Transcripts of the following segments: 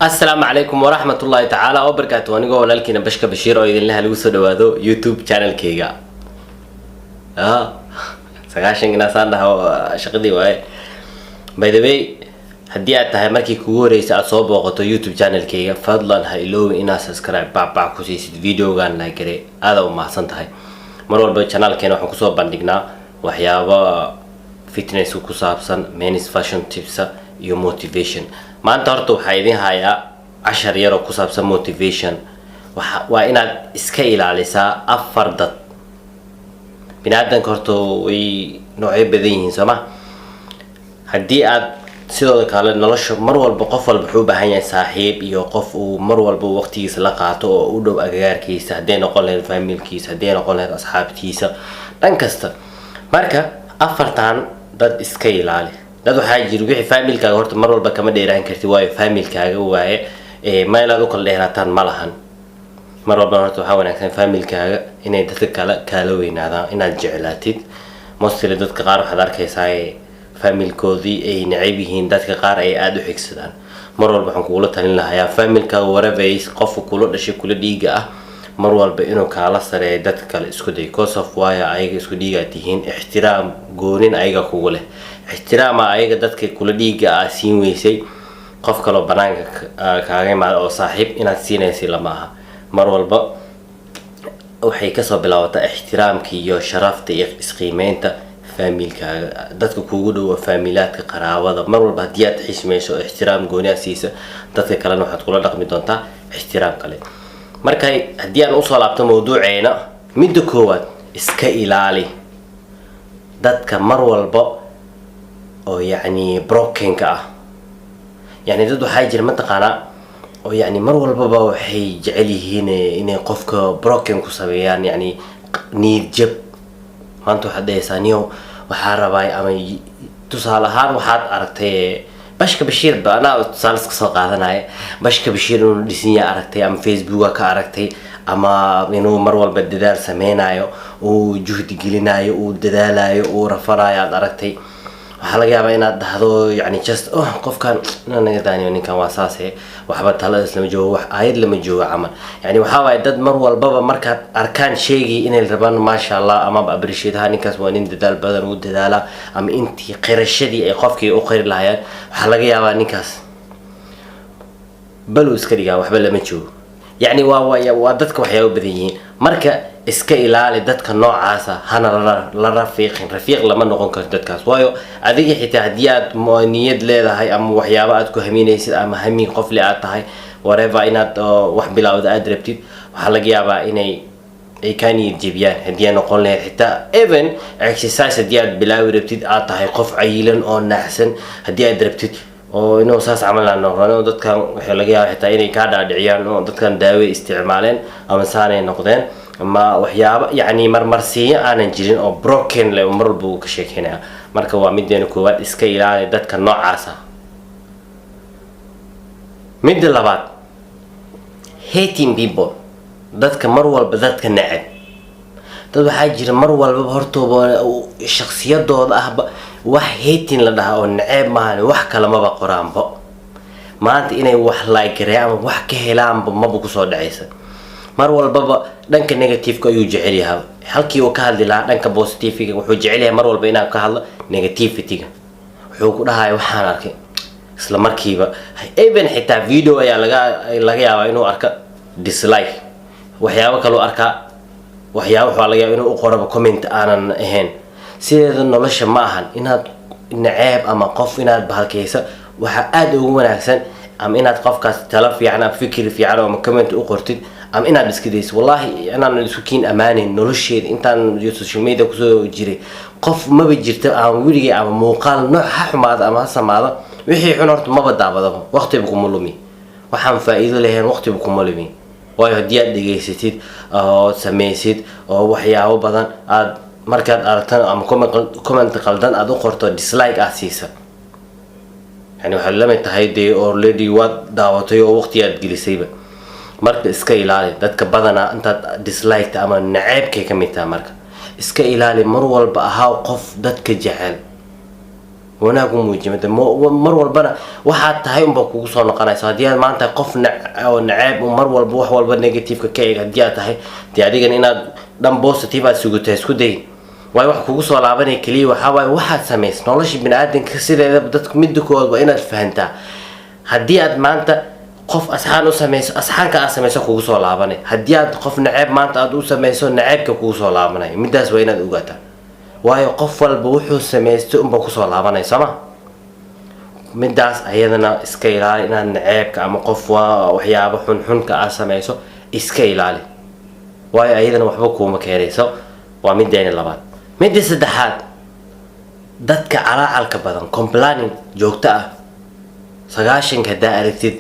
السلام عليكم ورحمة الله تعالى وبركاته. أنا قول لكن بشكر بشير أو إذن لها لوسو دوادو يوتيوب channel كيجا. سقاشين ناس عندها شقدي واي. By the way هدي أتها مركي كوريس أصوب وقتو يوتيوب channel كيجا فضلا هايلو إنا سبسكرايب بعد كوسيس فيديو كان لايكري هذا وما حسنت هاي. مرور بالchannel كنا حكوسو بندقنا وحيابا fitness وكوسابسن men's fashion tips iyo motivation. maanta horta waxaa idin hayaa 10 yar oo ku saabsan motivation. waa inaad iska ilaalisaa afar dad binaadanka horta way noocyo badan yihiin soma haddii aad sidoo kale nolosha mar walba qof walba wuxuu u baahan yahay saaxiib iyo qof uu mar walba waqtigiisa la qaato oo u dhow agagaarkiisa haddii noqon lahayd familkiisa haddii noqon lahayd asxaabtiisa dhan kasta marka afartan dad iska ilaali dad waxaa jira wixii familkaaga horta mar walba kama dheeraan kartid waayo familkaaga waaye meel aad u kala dheeraataan ma lahan mar walba horta waxaa wanaagsan familkaaga inay dadka kale kaala weynaadaan inaad jeclaatid mostly dadka qaar waxaad arkaysaa familkoodii ay necab yihiin dadka qaar ay aad u xigsadaan mar walba waxaan kugula talin lahaa familkaaga warabays qofka kula dhashay kula dhiiga ah mar walba inuu kaala sareeyo dadka kale isku day kosof waayo ayaga isku dhiiga tihiin ixtiraam goonin ayaga kugu leh ixtiraama ayaga dadka kula dhiiga ah siin weysay qof kale banaanka kaaga imaado oo saaxiib inaad siinaysid lama aha mar walba waxay ka soo bilaabataa ixtiraamka iyo sharafta iyo isqiimeynta familkaaga dadka kugu dhow familiyaadka qaraabada mar walba haddii aad xishmayso ixtiraam gooni ah siisa dadka kalena waxaad kula dhaqmi doontaa ixtiraam kale markay haddii aan u soo laabto mawduuceena midda koowaad iska ilaali dadka mar walba oo yani broken ka ah yani dad waxaa jira mataqaanaa oo yani mar walbaba waxay jecel yihiin inay qofka broken ku sameeyaan yani niyad jab maanta waxaad dhahaysaa niyo waxaa rabaa ama tusaale ahaan waxaad aragtay bashka bashiir baana tusaale iska soo qaadanaya bashka bashiir inuu dhisan yahay aragtay ama facebook ka aragtay ama inuu mar walba dadaal sameynayo uu juhdi gelinayo uu dadaalayo uu rafanayo aad aragtay waxa laga yaabaa inaad dhahdo yani just qofkan naga daaniyo ninkan waa saasay waxba tala isla joogo wax aayad lama joogo camal yani waxa waay dad mar walbaba markaad arkaan sheegi inay rabaan ma sha Allah ama appreciate ninkaas waa nin dadaal badan uu dadaala ama intii qirashadii ay qofkii u qiri lahaayeen waxa laga yaabaa ninkaas balu iska dhigaa waxba lama joogo yani waa dadka waxyaabo badan yihiin marka iska ilaali dadka noocaasa hana la rafiiq lama noqon karo dadkaas waayo adiga xitaa haddii aad niyad leedahay ama waxyaabo aad ku haminaysid ama hamin qof le aad tahay whatever inaad wax bilowda aad rabtid waxaa laga yaabaa inay ay kaa niyad jebiyaan haddii aad noqon lahayd xitaa even exercise haddii aad bilaawi rabtid aad tahay qof cayilan oo naxsan haddii aad rabtid oo inuu saas camal aan noqon dadkan waxaa laga yaabaa xitaa inay kaa dhaadhiciyaan oo dadkan daawo isticmaaleen ama saanay noqdeen ama waxyaabo yani marmarsiyo aanan jirin oo broken leh mar walba uu ka sheekeynaya marka waa mideena koowaad iska ilaali dadka noocaas ah midda labaad hating people dadka mar walba dadka neceb dad waxaa jira mar walba hortooba shakhsiyadooda ahba wax hating la dhaha oo neceb maahan wax kale maba qoraanba maanta inay wax like ama wax ka helaanba maba kusoo dhacaysa mar walbaba dhanka negative ayuu jecel yahay halkii uu ka hadli lahaa dhanka positive wuxuu jecel yahay mar walba inaan ka hadlo negativity wuxuu ku dhahay waxaan arkay isla markiiba even xitaa video ayaa laga yaabaa inuu arka dislike waxyaabo kale uu arkaa waxyaabo waxa laga yaabaa inuu u qoraba comment aanan ahayn sideeda nolosha ma ahan inaad naceeb ama qof inaad bahalkaysa waxa aad ugu wanaagsan ama inaad qofkaas talo fiican ama fikir fiican ama comment u qortid ama inaad iska dayso wallahi inaan isku kiin amaanin nolosheeda intaan social media ku soo jiray qof maba jirto aan wiliga ama muuqaal nooc xumaada ama samaada wixii xun horta maba daabadaba waqtiba kuma lumi waxaan faa'iido leeyahay waqtiba kuma lumi waayo haddii aad dhageysatid oo sameysid oo waxyaabo badan aad markaad aragtaan ama comment qaldan aad u qorto dislike aad siisa yani waxa la mid tahay day already waad daawatay oo waqti aad gelisayba marka iska ilaali dadka badana intaad dislike ama naceebkay ka mid tahay marka iska ilaali mar walba ahaa qof dadka jecel wanaag u muujimada mar walbana waxaad tahay unba kugu soo noqonayso haddii aad maanta qof naceeb mar walba wax walba negative ka eeg haddii aad tahay dee adigan inaad dhan positive aad sugutay isku day way wax kugu soo laabanay kaliya waxa waay waxaad sameys nolosha bini'aadanka sideeda dadku mid koodba inaad fahantaa haddii aad maanta qof asxaan u sameyso asxaanka aad sameyso kugu soo laabanay haddii aad qof naceeb maanta aad u sameyso naceebka kugu soo laabanay midaas waa inaad ogaataa waayo qof walba wuxuu sameystay unba kusoo laabanay sooma midaas ayadana iska ilaali inaad naceebka ama qof waxyaabo xunxunka aad sameyso iska ilaali waayo ayadana waxba kuuma keenayso waa mideena labaad midda saddexaad dadka calaacalka badan complaining joogto ah 90 hadaa aragtid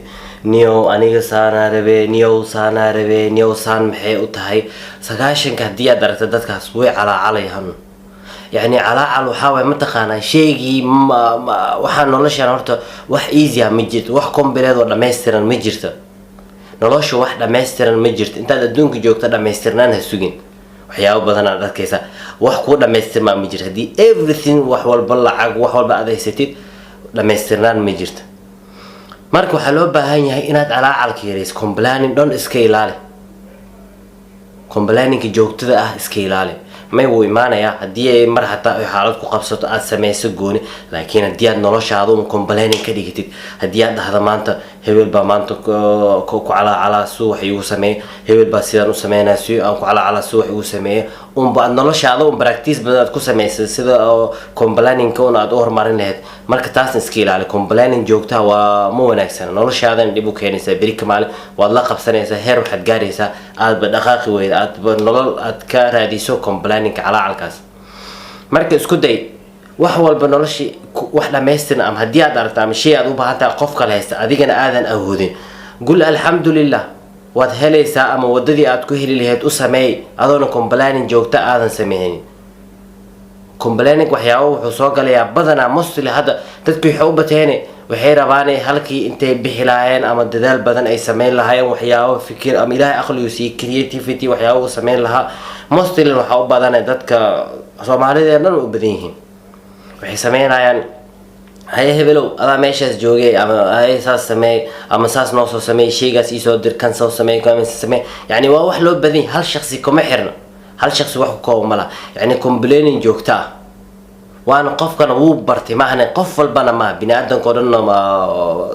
niyow aniga saana rabe niyow saana rabe niyow saan maxay u tahay 90 hadii aad aragto dadkaas way calaacalayaan يعني calaacal waxa way ma taqaanaa sheegi waxa nolosha horta wax easy ma jirto wax kombileed oo dhameystiran ma jirto nolosha wax dhameystiran ma jirto intaad adduunka joogto dhameystirnaan ha sugin waxyaabo badan aad arkaysa wax ku dhameystirma ma jirto hadii everything wax walba lacag wax walba aad haysatid dhameystirnaan ma jirto marka waxa loo baahan yahay inaad calaacalka yareyso complaining don iska ilaali complaining joogtada ah iska ilaali may wuu imaanaya hadii ay mar hataa ay xaalad ku qabsato aad sameyso gooni laakiin hadii aad noloshaada u complaining ka dhigtid hadii aad dhahdo maanta hebel baa maanta ku calaacala suu wax uu sameeyo hebel baa sidaan u sameynaa si aan ku calaacala suu wax uu sameeyo baa noloshaada practice badan ku sameeyay sida complaining ka aad u hormarin lahayd marka taas iska ilaali complaining joogta waa ma wanaagsan noloshaada dib u keenaysa bari kamaal waad la qabsanaysaa heer waxaad gaaraysaa aad ba dhaqaaqi weyd aad ba nolol aad ka raadiso complaining calacalkaas marka isku day wax walba noloshii wax dhameystiran ama hadii aad aragto ama shay aad u baahan tahay qof kale haysta adigana aadan awoodin qul alxamdulillah waad helaysaa ama wadadii aad ku heli lahayd u sameey adoona complaining joogta aadan sameeynin complaining waxyaabo wuxuu soo galayaa badana mostly hadda dadku waxay u bateen waxay rabaan halkii intay bixi lahaayeen ama dadaal badan ay sameyn lahaayeen waxyaabo fikir ama ilaahay aqligu si creativity waxyaabo sameyn lahaa mostly waxa u badan dadka Soomaalida dhan u badan yihiin waxay sameynayaan hay hebelow ada meeshaas joogay ama ay saas sameey ama saas noo soo sameey sheygaas isoo dir kan soo sameey kan sameey yani waa wax loo badan hal shakhsi kuma xirna hal shakhsi wax ku mala yani complaining joogta waana qofkana wuu bartay maahna qof walbana ma bini'aadanka dhan ma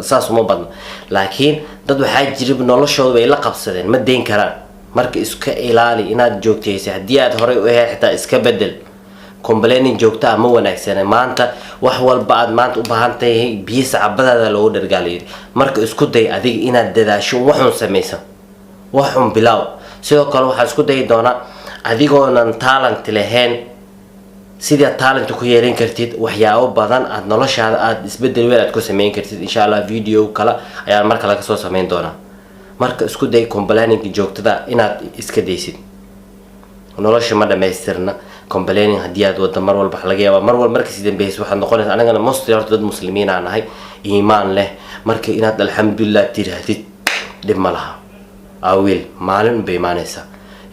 saas uma badna laakiin dad waxa jirib noloshooda ay la qabsadeen ma deyn karaan marka iska ilaali inaad joogtayso hadii aad horay u ahayd xitaa iska bedel complaining joogta ma wanaagsan maanta wax walba aad maanta u baahan tahay biyo sacabadaada loo dhargaalay marka isku day adiga inaad dadaasho waxun sameysan waxun bilaaw sidoo kale waxa isku day doona adigoonan talent lahayn sida talent ku yeelan kartid waxyaabo badan aad noloshaada aad isbedel weyn aad ku sameyn kartid insha Allah video kala ayaan marka laga soo sameyn doona marka isku day complaining joogtada inaad iska deysid nolosha ma dhameystirna complaining hadii aad wada mar walba laga yaabo mar walba markii dambeeyay waxa noqonaysa anagana mostly dad muslimiin aan ahay iimaan leh marka inaad alxamdulillah tirahdid dib ma laha awil maalin bay imaanaysa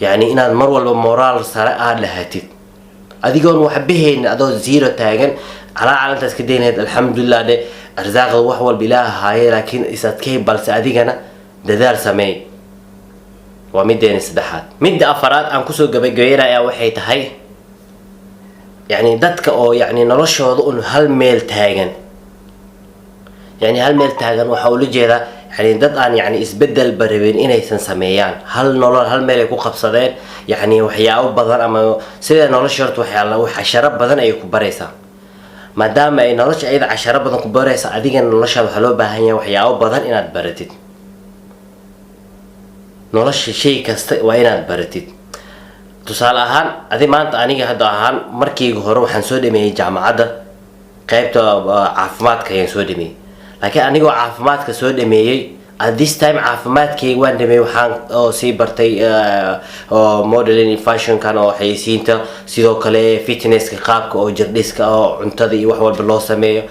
yani inaad mar walba moral sare aad lahaatid adigoon wax bixin adoo zero taagan calaacalantaas ka deynayad alxamdulillah de arzaaqada wax walba ilaahay haye laakiin isadkay balse adigana dadaal sameey waa mideena saddexaad midda afaraad aan kusoo gabagabeynaya waxay tahay يعني dadka oo يعني noloshooda un hal meel taagan يعني hal meel taagan waxa uu la jeedaa يعني dad aan يعني isbedel barabeen inaysan sameeyaan hal nolol hal meel ay ku qabsadeen يعني waxyaabo badan ama sida noloshooda wax ashara badan ay ku baraysaa maadaama ay nolosha ayda ashara badan ku baraysaa adiga noloshaada waxa loo baahan yahay waxyaabo badan inaad baratid nolosha shay kasta waa inaad baratid tusaale ahaan adi maanta aniga hadda ahaan markii hore waxaan soo dhameeyay jaamacadda qaybta caafimaadka ayaan soo dhameeyay laakiin anigoo caafimaadka soo dhameeyay at this time caafimaadkayga waan dhameeyay waxaan oo sii bartay modeling fashion kan oo xayisiinta sidoo kale fitnesska qaabka oo jirdhiska oo cuntada iyo wax walba loo sameeyo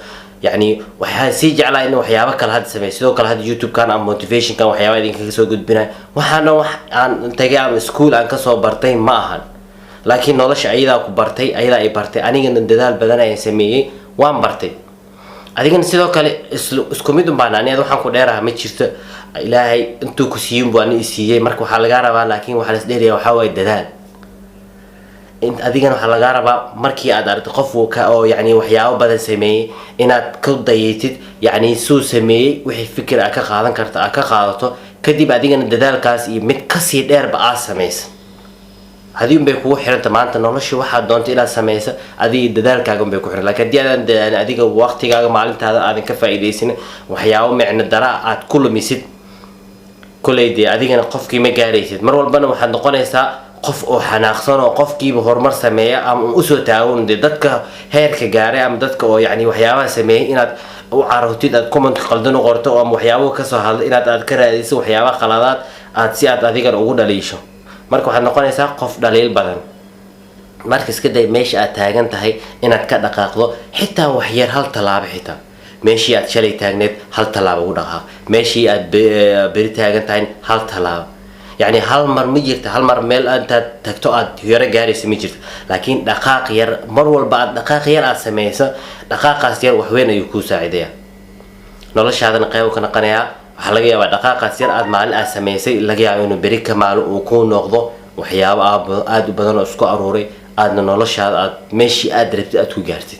يعني waxaan si jeclaa in waxyaabo kale had sameeyo sidoo kale had YouTube kan ama motivation kan waxyaabo idinka soo gudbinay waxaan aan tagay ama school aan ka soo bartay ma ahan laakiin nolosha ayada ku bartay ayada ay bartay aniga dadaal badan ayaan sameeyay waan bartay adigana sidoo kale isku mid un baan aniga waxaan ku dheeraha ma jirto ilaahay intuu ku siiyay buu ani siiyay marka waxa laga rabaa laakiin waxa la isdheeriyaa waxa way dadaal in adigana waxa laga rabaa markii aad aragto qof oo yani waxyaabo badan sameeyay inaad ka dayatid yani soo sameeyay wixii fikir ka qaadan karta ka qaadato kadib adigana dadaalkaas iyo mid ka sii dheerba aad sameeyso hadii bay kugu xiranta maanta nolosha waxa doonto inaad sameeyso adiga dadaalkaaga bay ku xiran laakiin hadii aad adiga waqtigaaga maalintaada aad ka faa'iideysan waxyaabo micno dara aad ku lumisid kuleeyday adigana qofkii ma gaaraysid mar walbana waxaad noqonaysaa qof oo xanaaqsan oo qofkiiba horumar sameeya ama u soo taagan dadka heerka gaaray ama dadka oo yani waxyaabaha sameeyay inaad u carruurtid aad comment qaldan u qorto ama waxyaabo ka soo hadlay inaad ka raadiso waxyaabaha qaladaad aad si aad adiga ugu dhaliisho marka waxaad noqonaysaa qof dhaliil badan marka iska day meesha aad taagan tahay inaad ka dhaqaaqdo xitaa wax yar hal talaabo xitaa meeshii aad shalay taagneed hal talaabo ugu dhaqaaq meeshii aad beri taagan tahay hal talaabo يعني هل مر مجرت هل مر ميل أنت تكتؤد يرى جاري سمجرت لكن دقائق ير مر والبعض دقائق ير أسميسة دقائق أسير وحوين يكون ساعدية نلاش هذا نقيه وكنا قناع حلاقي بعد دقائق أسير أد مع الأسميسة لقي عيونه بريك ماله وكون نقضه وحياب أد بدن أسكو أروري أد نلاش هذا أد ماشي أدرب أتو جارتي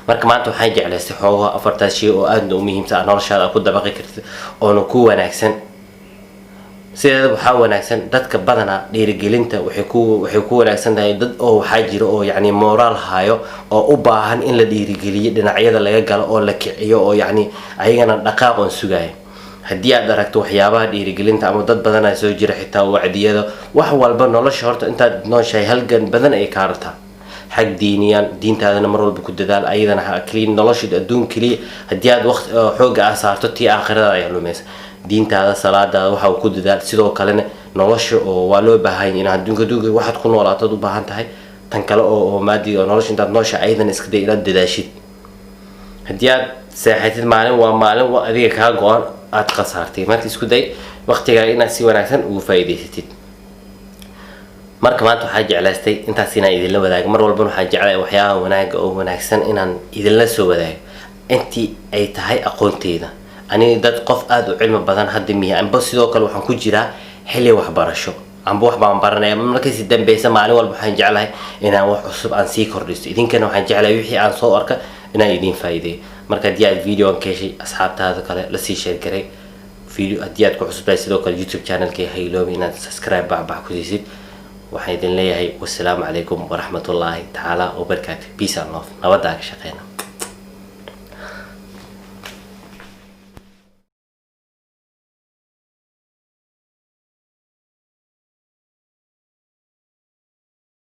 marka maanta waxaan jeclaa si xoogaa afartaas shay oo aad u muhiimsan noloshaada ku dabaqi kartid oo ku wanaagsan sideeda waxa wanaagsan dadka badana dhiirigelinta waxay ku wanaagsan tahay dad oo waxa jira oo yani moral hayo oo u baahan in la dhiirigeliyo dhinacyada laga galo oo la kiciyo oo yani ayagana dhaqaaq oo sugay hadii aad aragto waxyaabaha dhiirigelinta ama dad badan ay soo jira xitaa wacdiyada wax walba nolosha horta intaad nooshahay halgan badan ay ka aragtaa حق دينيا دين تاعنا مرة بكددال أيضا كلين نلاش الدون كلي هديات وقت حوج أسارته تي آخرها يعني مس دين تاعنا صلاة ده وحاو كددال سيدو كلنا نلاش ولو بهاي إن هدون كدوج واحد كون ولا تدو بهان تهاي تنكلا أو مادي نلاش إنت نلاش أيضا إسكدي إلى دداشيت هديات ساحة المعلم ومعلم وأديك هاجوان أتقصرتي ما تسكدي وقت جاينا سوى نحسن وفايدة ستين marka maanta waxaa jeclaystay intaas inaan idin la wadaago mar walba waxaan jeclahay waxyaabo wanaag oo wanaagsan inaan idin la soo wadaago intii ay tahay aqoonteyda ani dad qof aad u cilmi badan hadda miya anba sidoo kale waxaan ku jiraa xilli waxbarasho anba wax baan baranaya markii si dambeeyay maalin walba waxaan jeclahay inaan wax cusub aan sii kordhisto idinkana waxaan jeclahay wixii aan soo arka inaan idin faa'iideeyo marka hadii aad video aan ka heshay asxaabtaada kale la sii share garay video hadii aad ku cusubtahay sidoo kale YouTube channel-kayga ha iloobi inaad subscribe baax ku siisid waxaan idin leeyahay wassalaamu calaykum waraxmatullaahi tacaala wabarakaatuh peace and love nabadda ka shaqeynaa